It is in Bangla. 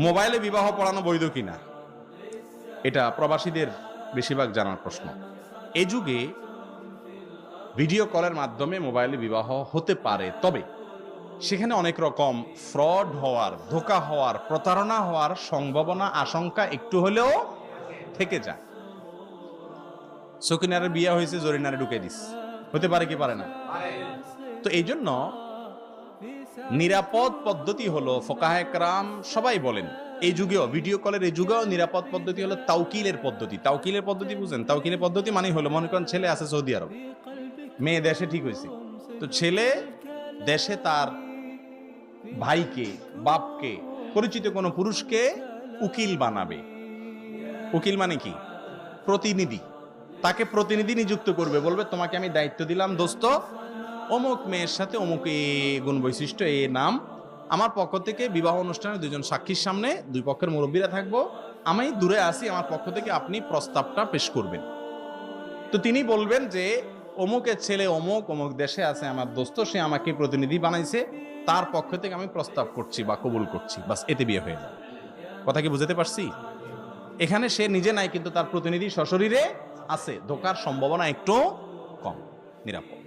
মোবাইলে বিবাহ পড়ানো বৈধ কিনা, এটা প্রবাসীদের বেশিরভাগ জানার প্রশ্ন। এই যুগে ভিডিও কলের মাধ্যমে মোবাইলে বিবাহ হতে পারে, তবে সেখানে অনেক রকম ফ্রড হওয়ার, ধোঁকা হওয়ার, প্রতারণা হওয়ার সম্ভাবনা, আশঙ্কা একটু হলেও থেকে যায়। সকিনারের বিয়ে হয়েছে, জরিনারে ঢুকে দিস, হতে পারে কি পারে না? তো এই জন্য নিরাপদ পদ্ধতি হলো, ফোকাহে কেরাম সবাই বলেন এই যুগেও, ভিডিও কলের এই যুগেও নিরাপদ পদ্ধতি হলো তাওকিলের পদ্ধতি। তাওকিলের পদ্ধতি বুঝেন? তাওকিলের পদ্ধতি মানে হলো, মনে করেন ছেলে আছে সৌদি আরব, মেয়ে দেশে ঠিক হয়েছে, তো ছেলে দেশে তার ভাইকে, বাপকে, পরিচিত কোনো পুরুষকে উকিল বানাবে। উকিল মানে কি? প্রতিনিধি। তাকে প্রতিনিধি নিযুক্ত করবে, বলবে তোমাকে আমি দায়িত্ব দিলাম দোস্ত, অমুক মেয়ের সাথে অমুক এ গুণ বৈশিষ্ট্য, এ নাম, আমার পক্ষ থেকে বিবাহ অনুষ্ঠানে দুজন সাক্ষীর সামনে দুই পক্ষের মুরব্বীরা থাকবো, আমি দূরে আসি, আমার পক্ষ থেকে আপনি প্রস্তাবটা পেশ করবেন। তো তিনি বলবেন যে অমুকের ছেলে অমুক অমুক দেশে আছে, আমার দোস্ত, সে আমাকে প্রতিনিধি বানাইছে, তার পক্ষ থেকে আমি প্রস্তাব করছি বা কবুল করছি, বাস এতে বিয়ে হয়ে যায়। কথা কি বুঝতে পারছি? এখানে সে নিজে নাই, কিন্তু তার প্রতিনিধি সশরীরে আছে, ধোকার সম্ভাবনা একটু কম, নিরাপদ।